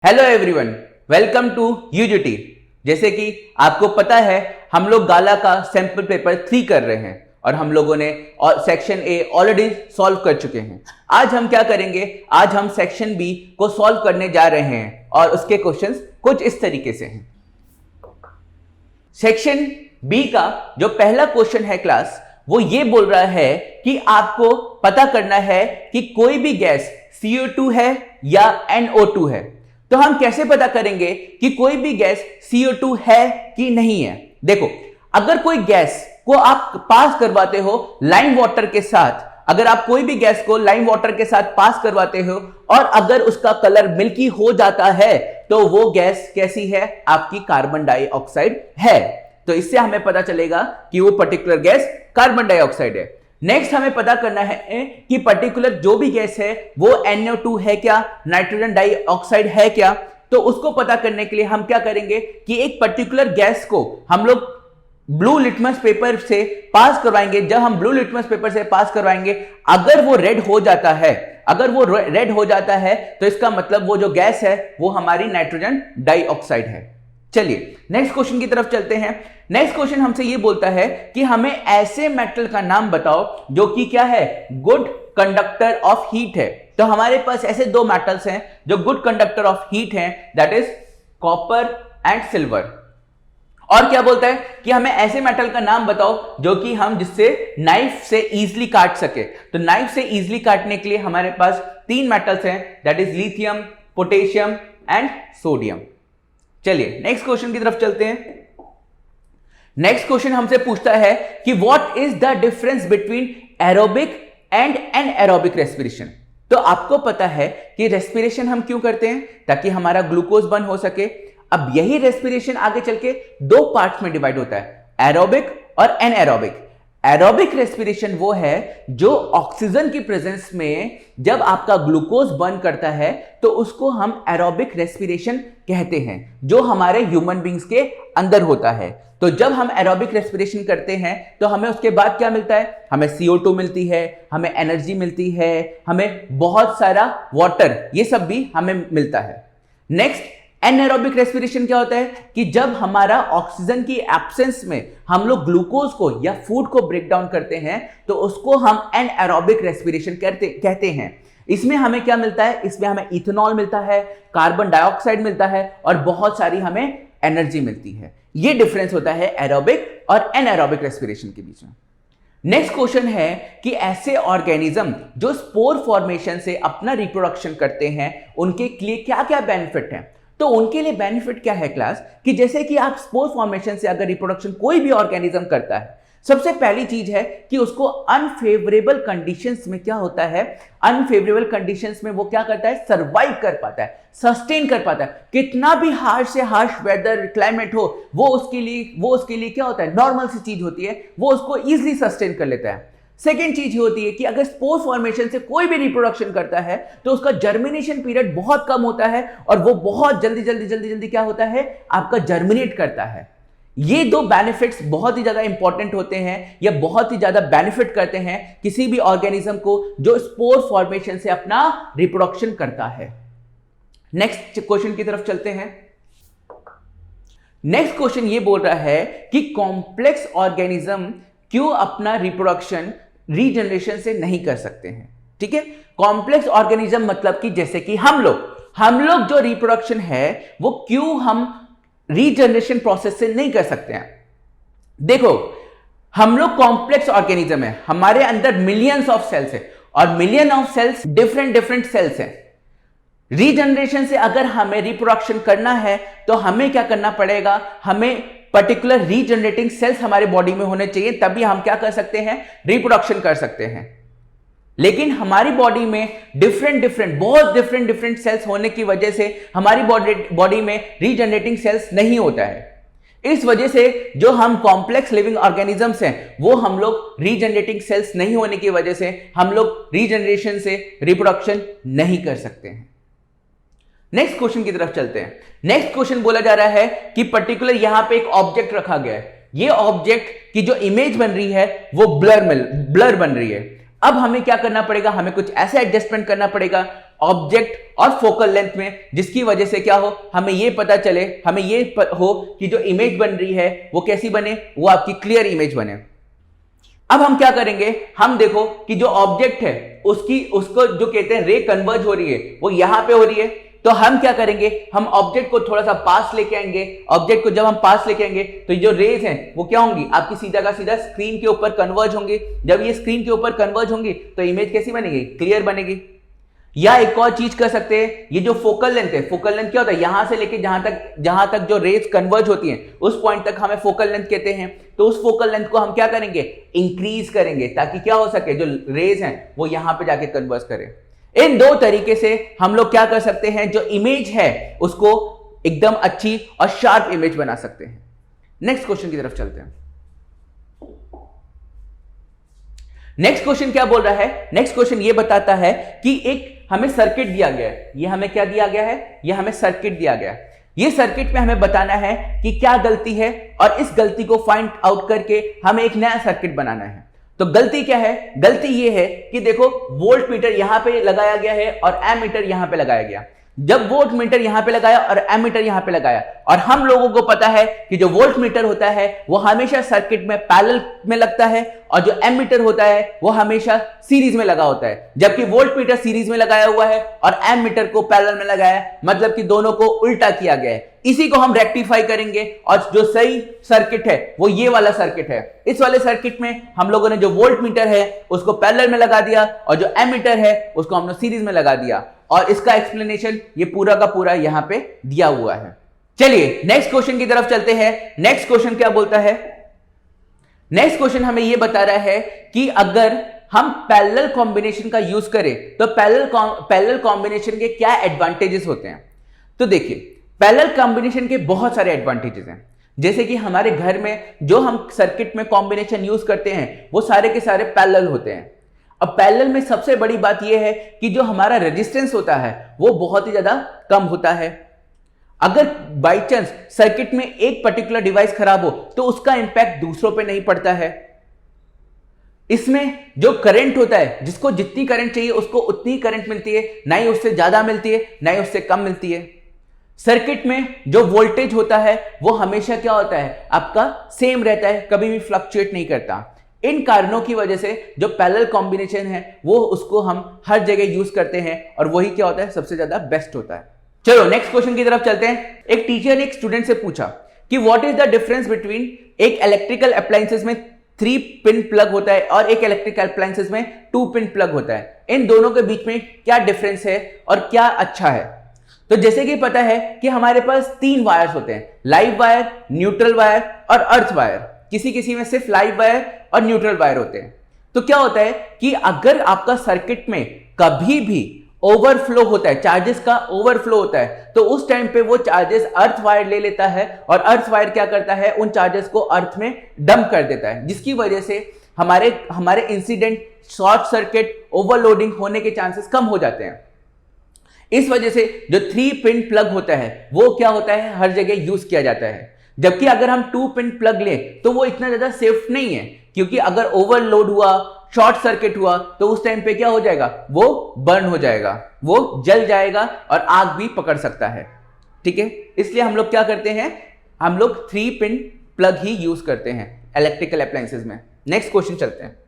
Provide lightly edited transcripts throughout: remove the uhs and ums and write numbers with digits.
Hello everyone, welcome to UGT. जैसे कि आपको पता है हम लोग गाला का सैंपल पेपर 3 कर रहे हैं और हम लोगों ने सेक्शन ए ऑलरेडी सॉल्व कर चुके हैं। आज हम क्या करेंगे, आज हम सेक्शन बी को सॉल्व करने जा रहे हैं और उसके क्वेश्चंस कुछ इस तरीके से हैं। सेक्शन बी का जो पहला क्वेश्चन है क्लास, वो ये बोल रहा है कि आपको पता करना है कि कोई भी गैस CO2 है या NO2 है। तो हम कैसे पता करेंगे कि कोई भी गैस CO2 है कि नहीं है। देखो, अगर कोई गैस को आप पास करवाते हो लाइम वाटर के साथ, अगर आप कोई भी गैस को लाइम वाटर के साथ पास करवाते हो और अगर उसका कलर मिल्की हो जाता है तो वो गैस कैसी है, आपकी कार्बन डाइऑक्साइड है। तो इससे हमें पता चलेगा कि वो पर्टिकुलर गैस कार्बन डाइऑक्साइड है। नेक्स्ट हमें पता करना है कि पर्टिकुलर जो भी गैस है वो NO2 है क्या, नाइट्रोजन डाइऑक्साइड है क्या। तो उसको पता करने के लिए हम क्या करेंगे कि एक पर्टिकुलर गैस को हम लोग ब्लू लिटमस पेपर से पास करवाएंगे। जब हम ब्लू लिटमस पेपर से पास करवाएंगे, अगर वो रेड हो जाता है, अगर वो रेड हो जाता है तो इसका मतलब वो जो गैस है वो हमारी नाइट्रोजन डाइऑक्साइड है। चलिए नेक्स्ट क्वेश्चन की तरफ चलते हैं। नेक्स्ट क्वेश्चन हमसे ये बोलता है कि हमें ऐसे मेटल का नाम बताओ जो कि क्या है, गुड कंडक्टर ऑफ हीट है। तो हमारे पास ऐसे दो मेटल्स हैं जो गुड कंडक्टर ऑफ हीट हैं, that is copper and silver. और क्या बोलता है कि हमें ऐसे मेटल का नाम बताओ जो कि हम जिससे नाइफ से इजीली काट सके। तो नाइफ से इजीली काटने के लिए हमारे पास 3 मेटल्स हैं, that is lithium, potassium and sodium. चलिए नेक्स्ट क्वेश्चन की तरफ चलते हैं। नेक्स्ट क्वेश्चन हमसे पूछता है कि what is the difference between aerobic and anaerobic respiration. तो आपको पता है कि रेस्पिरेशन हम क्यों करते हैं, ताकि हमारा ग्लूकोज बर्न हो सके। अब यही रेस्पिरेशन आगे चल के 2 पार्ट्स में डिवाइड होता है, एरोबिक और एनएरोबिक। एरोबिक रेस्पिरेशन वो है जो ऑक्सीजन की प्रेजेंस में जब आपका ग्लूकोज बर्न करता है तो उसको हम एरोबिक रेस्पिरेशन कहते हैं, जो हमारे ह्यूमन बींग्स के अंदर होता है। तो जब हम एरोबिक रेस्पिरेशन करते हैं तो हमें उसके बाद क्या मिलता है, हमें CO2 मिलती है, हमें एनर्जी मिलती है, हमें बहुत सारा वाटर, ये सब भी हमें मिलता है। नेक्स्ट एनएरोबिक रेस्पिरेशन क्या होता है कि जब हमारा ऑक्सीजन की एब्सेंस में हम लोग ग्लूकोज को या फूड को ब्रेक डाउन करते हैं तो उसको हम एनएरोबिक रेस्पिरेशन कहते हैं। इसमें हमें क्या मिलता है, इसमें हमें इथेनॉल मिलता है, कार्बन डाइऑक्साइड मिलता है और बहुत सारी हमें एनर्जी मिलती है। ये डिफरेंस होता है एरोबिक और एनएरोबिक रेस्पिरेशन के बीच में। नेक्स्ट क्वेश्चन है कि ऐसे ऑर्गेनिज्म जो स्पोर फॉर्मेशन से अपना रिप्रोडक्शन करते हैं उनके लिए क्या क्या बेनिफिट है। तो उनके लिए बेनिफिट क्या है क्लास, कि जैसे कि आप स्पोर फॉर्मेशन से अगर रिप्रोडक्शन कोई भी ऑर्गेनिज्म करता है, सबसे पहली चीज है कि उसको अनफेवरेबल कंडीशंस में क्या होता है, अनफेवरेबल कंडीशंस में वो क्या करता है, सरवाइव कर पाता है, सस्टेन कर पाता है। कितना भी हार्श से हार्श वेदर क्लाइमेट हो, वो उसके लिए क्या होता है, नॉर्मल सी चीज होती है, वो उसको इजीली सस्टेन कर लेता है। सेकेंड चीज होती है कि अगर स्पोर फॉर्मेशन से कोई भी रिप्रोडक्शन करता है तो उसका जर्मिनेशन पीरियड बहुत कम होता है और वो बहुत जल्दी क्या होता है, आपका जर्मिनेट करता है। ये 2 बेनिफिट्स बहुत ही ज्यादा इंपॉर्टेंट होते हैं या बहुत ही ज्यादा बेनिफिट करते हैं किसी भी ऑर्गेनिज्म को जो स्पोर फॉर्मेशन से अपना रिप्रोडक्शन करता है। नेक्स्ट क्वेश्चन की तरफ चलते हैं। नेक्स्ट क्वेश्चन ये बोल रहा है कि कॉम्प्लेक्स ऑर्गेनिज्म क्यों अपना रिप्रोडक्शन रीजनरेशन से नहीं कर सकते हैं। ठीक है, कॉम्प्लेक्स ऑर्गेनिज्म मतलब कि जैसे कि हम लोग जो रिप्रोडक्शन है वो क्यों हम रीजनरेशन प्रोसेस से नहीं कर सकते हैं। देखो, हम लोग कॉम्प्लेक्स ऑर्गेनिज्म है, हमारे अंदर मिलियंस ऑफ सेल्स है और million of sales different cells हैं। रीजनरेशन से अगर हमें रिप्रोडक्शन करना है तो हमें क्या करना पड़ेगा, हमें पर्टिकुलर रीजनरेटिंग सेल्स हमारे बॉडी में होने चाहिए, तभी हम क्या कर सकते हैं, रिप्रोडक्शन कर सकते हैं। लेकिन हमारी बॉडी में बहुत डिफरेंट सेल्स होने की वजह से हमारी बॉडी में रीजनरेटिंग सेल्स नहीं होता है। इस वजह से जो हम कॉम्प्लेक्स लिविंग ऑर्गेनिजम्स हैं वो हम लोग रीजनरेटिंग सेल्स नहीं होने की वजह से हम लोग रीजनरेशन से रिप्रोडक्शन नहीं कर सकते हैं। नेक्स्ट क्वेश्चन की तरफ चलते हैं। नेक्स्ट क्वेश्चन बोला जा रहा है कि पर्टिकुलर यहां पे एक ऑब्जेक्ट रखा गया है, ये ऑब्जेक्ट की जो इमेज बन रही है वो ब्लर बन रही है। अब हमें क्या करना पड़ेगा, हमें कुछ ऐसे एडजस्टमेंट करना पड़ेगा ऑब्जेक्ट और फोकल लेंथ में, जिसकी वजह से क्या हो, हमें ये पता चले, हमें ये हो कि जो इमेज बन रही है वो कैसी बने, वो आपकी क्लियर इमेज बने। अब हम क्या करेंगे, हम देखो कि जो ऑब्जेक्ट है उसको जो कहते हैं रे कन्वर्ज हो रही है वो यहां पे हो रही है, तो हम क्या करेंगे, हम ऑब्जेक्ट को थोड़ा सा पास लेके आएंगे। ऑब्जेक्ट को जब हम पास लेके आएंगे तो जो रेज हैं वो क्या होंगी, आपकी सीधा का सीधा स्क्रीन के ऊपर कन्वर्ज होंगे। जब ये स्क्रीन के ऊपर कन्वर्ज होंगी तो इमेज कैसी बनेगी, क्लियर बनेगी। या एक और चीज कर सकते हैं, ये जो फोकल लेंथ है, फोकल लेंथ क्या होता है, यहां से लेके जहां तक जो रेज कन्वर्ज होती हैं उस पॉइंट तक हमें फोकल लेंथ कहते हैं। तो उस फोकल लेंथ को हम क्या करेंगे, इंक्रीज करेंगे, ताकि क्या हो सके, जो रेज हैं वो यहां पे जाके कन्वर्ज करें। इन दो तरीके से हम लोग क्या कर सकते हैं, जो इमेज है उसको एकदम अच्छी और शार्प इमेज बना सकते हैं। नेक्स्ट क्वेश्चन की तरफ चलते हैं। नेक्स्ट क्वेश्चन क्या बोल रहा है, नेक्स्ट क्वेश्चन ये बताता है कि एक हमें सर्किट दिया गया है। ये हमें क्या दिया गया है, ये हमें सर्किट दिया गया है। ये सर्किट में हमें बताना है कि क्या गलती है और इस गलती को फाइंड आउट करके हमें एक नया सर्किट बनाना है। तो गलती क्या है, गलती ये है कि देखो वोल्ट मीटर यहां पे लगाया गया है और एमीटर यहां पे लगाया गया। जब वोल्ट मीटर यहां पे लगाया और एमीटर यहां पे लगाया, और हम लोगों को पता है कि जो वोल्ट मीटर होता है वो हमेशा सर्किट में पैरेलल में लगता है और जो एमीटर होता है वो हमेशा सीरीज में लगा होता है। जबकि वोल्ट मीटर सीरीज में लगाया हुआ है और एमीटर को पैरेलल में लगाया है, मतलब कि दोनों को उल्टा किया गया है। इसी को हम रेक्टिफाई करेंगे और जो सही सर्किट है वो ये वाला सर्किट है। इस वाले सर्किट में हम लोगों ने जो वोल्ट मीटर है उसको पैरेलल में लगा दिया और जो एमीटर है उसको हमने सीरीज में लगा दिया, और इसका एक्सप्लेनेशन ये पूरा का पूरा यहां पे दिया हुआ है। चलिए नेक्स्ट क्वेश्चन की तरफ चलते हैं। नेक्स्ट क्वेश्चन क्या बोलता है, नेक्स्ट क्वेश्चन हमें ये बता रहा है कि अगर हम पैरेलल कॉम्बिनेशन का यूज करें तो पैरेलल कॉम्बिनेशन के क्या एडवांटेजेस होते हैं। तो देखिए पैरेलल कॉम्बिनेशन के बहुत सारे एडवांटेजेस हैं। जैसे कि हमारे घर में जो हम सर्किट में कॉम्बिनेशन यूज करते हैं वो सारे के सारे पैरेलल होते हैं। अब पैरेलल में सबसे बड़ी बात यह है कि जो हमारा रेजिस्टेंस होता है वो बहुत ही ज्यादा कम होता है। अगर बाई चांस सर्किट में एक पर्टिकुलर डिवाइस खराब हो तो उसका इंपैक्ट दूसरों पे नहीं पड़ता है। इसमें जो करंट होता है, जिसको जितनी करंट चाहिए उसको उतनी करंट मिलती है, ना ही उससे ज्यादा मिलती है ना ही उससे कम मिलती है। सर्किट में जो वोल्टेज होता है वो हमेशा क्या होता है, आपका सेम रहता है, कभी भी फ्लक्चुएट नहीं करता। इन कारणों की वजह से जो पैरेलल कॉम्बिनेशन है वो उसको हम हर जगह यूज करते हैं और वही क्या होता है, सबसे ज्यादा बेस्ट होता है। चलो नेक्स्ट क्वेश्चन की तरफ चलते हैं। एक टीचर ने एक स्टूडेंट से पूछा कि what is the difference between एक इलेक्ट्रिकल अप्लायंसेस में 3 पिन प्लग होता है और एक इलेक्ट्रिकल अप्लायंसेस में 2 पिन प्लग होता है। इन दोनों के बीच में क्या डिफरेंस है और क्या अच्छा है। तो जैसे कि पता है कि हमारे पास 3 वायर्स होते हैं, लाइव वायर, न्यूट्रल वायर और अर्थ वायर। किसी किसी में सिर्फ लाइव वायर और न्यूट्रल वायर होते हैं। तो क्या होता है कि अगर आपका सर्किट में कभी भी ओवरफ्लो होता है, चार्जेस का ओवरफ्लो होता है, तो उस टाइम पे वो चार्जेस अर्थ वायर ले लेता है और अर्थ वायर क्या करता है, उन चार्जेस को अर्थ में डंप कर देता है, जिसकी वजह से हमारे इंसिडेंट, शॉर्ट सर्किट, ओवरलोडिंग होने के चांसेस कम हो जाते हैं। इस वजह से जो 3 पिन प्लग होता है वो क्या होता है, हर जगह यूज किया जाता है। जबकि अगर हम 2 पिन प्लग लें तो वो इतना ज्यादा सेफ नहीं है, क्योंकि अगर ओवरलोड हुआ, शॉर्ट सर्किट हुआ तो उस टाइम पे क्या हो जाएगा, वो बर्न हो जाएगा, वो जल जाएगा और आग भी पकड़ सकता है। ठीक है, इसलिए हम लोग क्या करते हैं, हम लोग 3 पिन प्लग ही यूज करते हैं इलेक्ट्रिकल अप्लायंसेस में। नेक्स्ट क्वेश्चन चलते हैं।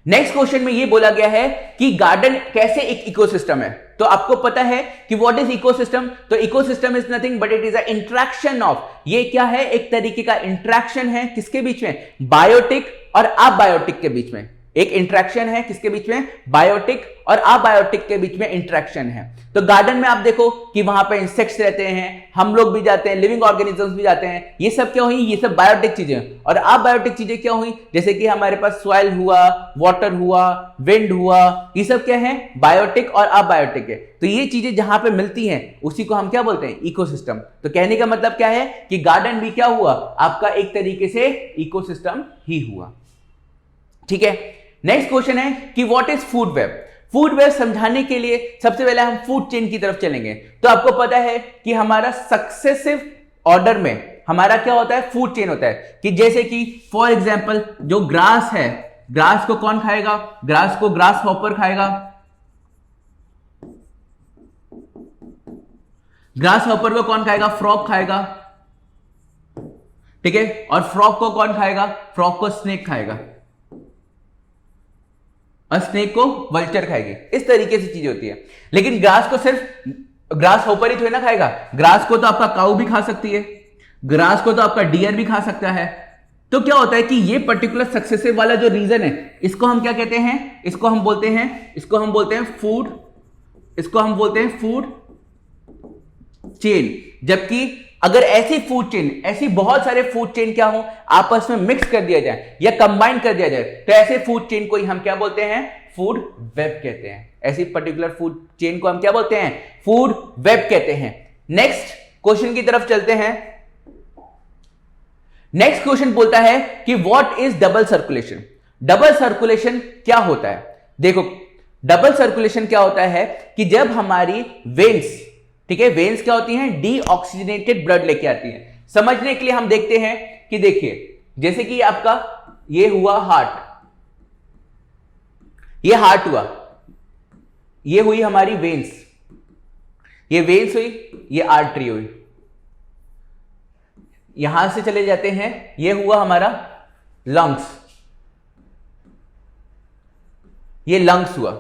नेक्स्ट क्वेश्चन में ये बोला गया है कि गार्डन कैसे एक इकोसिस्टम है। तो आपको पता है कि व्हाट इज इकोसिस्टम। तो ecosystem is nothing but it is a interaction of, ये क्या है, एक तरीके का इंटरेक्शन है किसके बीच में, बायोटिक और अबायोटिक के बीच में। एक इंटरेक्शन है किसके बीच में, बायोटिक और अबायोटिक के बीच में इंटरेक्शन है। तो गार्डन में आप देखो कि वहां पे इंसेक्ट्स रहते हैं, हम लोग भी जाते हैं, लिविंग ऑर्गेनिजम्स भी जाते हैं। ये सब क्या हुई, ये सब बायोटिक चीजें। और अबायोटिक चीजें क्या हुई, जैसे कि हमारे पास सॉइल हुआ, वाटर हुआ, विंड हुआ, ये सब क्या है, बायोटिक और अबायोटिक है। तो ये चीजें जहां पे मिलती हैं उसी को हम क्या बोलते हैं, इकोसिस्टम। तो कहने का मतलब क्या है कि गार्डन भी क्या हुआ, आपका एक तरीके से इकोसिस्टम ही हुआ। ठीक है, नेक्स्ट क्वेश्चन है कि what is food web. Food web समझाने के लिए सबसे पहले हम फूड चेन की तरफ चलेंगे। तो आपको पता है कि हमारा सक्सेसिव ऑर्डर में हमारा क्या होता है, फूड चेन होता है। कि जैसे कि फॉर एग्जांपल जो ग्रास है, ग्रास को कौन खाएगा, ग्रास को ग्रास हॉपर खाएगा, ग्रास हॉपर को कौन खाएगा? फ्रॉग खाएगा, ठीक है। और फ्रॉग को कौन खाएगा? फ्रॉग को स्नेक खाएगा, और स्नेक को वल्चर खाएगी। इस तरीके से चीजें होती है। लेकिन ग्रास को सिर्फ ग्रास हॉपर ही थोड़ी ना खाएगा, ग्रास को तो आपका काऊ भी खा सकती है, ग्रास को तो आपका डियर भी खा सकता है। तो क्या होता है कि ये पर्टिकुलर सक्सेसिव वाला जो रीजन है, इसको हम क्या कहते हैं? इसको हम बोलते हैं फूड, इसको हम बोलते हैं फूड चेन। जबकि अगर ऐसी फूड चेन, ऐसी बहुत सारे फूड चेन क्या हो, आपस में मिक्स कर दिया जाए या कंबाइन कर दिया जाए, तो ऐसे फूड चेन को ही हम क्या बोलते हैं? फूड वेब कहते हैं। ऐसी पर्टिकुलर फूड चेन को हम क्या बोलते हैं? फूड वेब कहते हैं। नेक्स्ट क्वेश्चन की तरफ चलते हैं। नेक्स्ट क्वेश्चन बोलता है कि what is double circulation? Double circulation क्या होता है? देखो, डबल सर्कुलेशन क्या होता है कि जब हमारी वेन्स, ठीक है, वेन्स क्या होती हैं? डीऑक्सीजनेटेड ब्लड लेके आती हैं। समझने के लिए हम देखते हैं कि देखिए, जैसे कि आपका ये हुआ हार्ट, ये हार्ट हुआ, ये हुई हमारी वेन्स, ये वेन्स हुई, ये आर्टरी हुई, यहां से चले जाते हैं, ये हुआ हमारा लंग्स, ये लंग्स हुआ।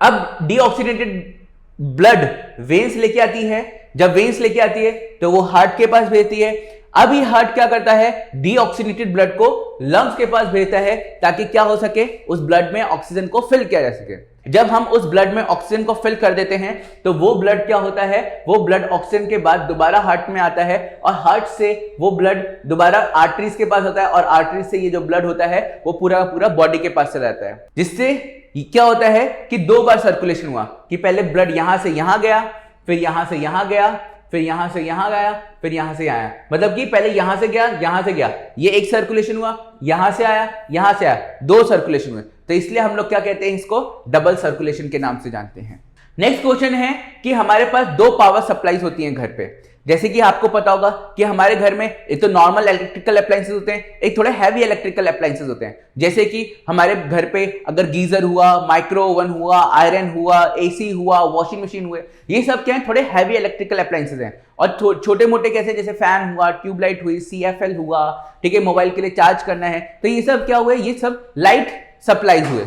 अब डीऑक्सीडेटेड ब्लड वेन्स लेके आती है, जब वेन्स लेके आती है तो वो हार्ट के पास भेजती है। अब ये हार्ट क्या करता है? डीऑक्सीडेटेड ब्लड को लंग्स के पास भेजता है, ताकि क्या हो सके? उस ब्लड में ऑक्सीजन को फिल किया जा सके। जब हम उस ब्लड में ऑक्सीजन को फिल कर देते हैं तो वो ब्लड क्या होता है? वो ब्लड ऑक्सीजन के बाद दोबारा हार्ट में आता है, और हार्ट से वो ब्लड दोबारा आर्टरीज के पास होता है, और आर्टरीज से ये जो ब्लड होता है वो पूरा पूरा बॉडी के पास चला जाता है। जिससे क्या होता है कि 2 बार सर्कुलेशन हुआ, कि पहले ब्लड यहां से यहां गया, फिर यहां से यहां गया, फिर यहां से यहां गया, फिर यहां से आया। मतलब कि पहले यहां से गया, यहां से गया, ये एक सर्कुलेशन हुआ, यहां से आया, यहां से आया, 2 सर्कुलेशन हुए। तो इसलिए हम लोग क्या कहते हैं? इसको डबल सर्कुलेशन के नाम से जानते हैं। नेक्स्ट क्वेश्चन है कि हमारे पास 2 पावर सप्लाईज होती हैं घर पे। जैसे कि आपको पता होगा कि हमारे घर में एक तो नॉर्मल इलेक्ट्रिकल अप्लायंसेस होते हैं, एक थोड़े हैवी इलेक्ट्रिकल अप्लायंसेस होते हैं। जैसे कि हमारे घर पे अगर गीजर हुआ, माइक्रो ओवन हुआ, आयरन हुआ, एसी हुआ, वॉशिंग मशीन हुए, ये सब क्या है? थोड़े हैवी इलेक्ट्रिकल अप्लायंसेस हैं। और छोटे मोटे कैसे? जैसे फैन हुआ, ट्यूबलाइट हुई, CFL हुआ, ठीक है, मोबाइल के लिए चार्ज करना है, तो ये सब क्या हुए? ये सब लाइट सप्लाईज हुए।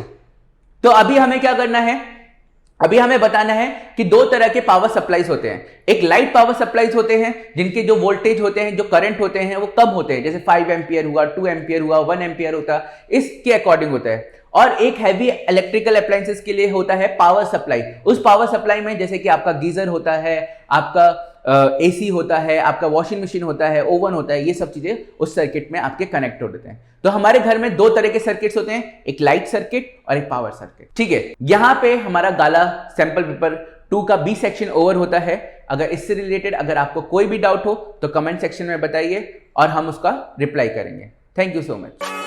तो अभी हमें क्या करना है? अभी हमें बताना है कि 2 तरह के पावर सप्लाईज होते हैं। एक लाइट पावर सप्लाईज होते हैं, जिनके जो वोल्टेज होते हैं, जो करंट होते हैं, वो कम होते हैं, जैसे 5 एम्पियर हुआ, 2 एम्पियर हुआ, 1 एम्पियर होता, इसके अकॉर्डिंग होता है। और एक हैवी इलेक्ट्रिकल अप्लायंसेस के लिए होता है पावर सप्लाई। उस पावर सप्लाई में जैसे कि आपका गीजर होता है, आपका एसी होता है, आपका वॉशिंग मशीन होता है, ओवन होता है, ये सब चीजें उस सर्किट में आपके कनेक्ट होते हैं। तो हमारे घर में 2 तरह के सर्किट्स होते हैं, एक लाइट सर्किट और एक पावर सर्किट, ठीक है। यहां पे हमारा गाला सैंपल पेपर 2 का बी सेक्शन ओवर होता है। अगर इससे रिलेटेड अगर आपको कोई भी डाउट हो तो कमेंट सेक्शन में बताइए और हम उसका रिप्लाई करेंगे। Thank you so much.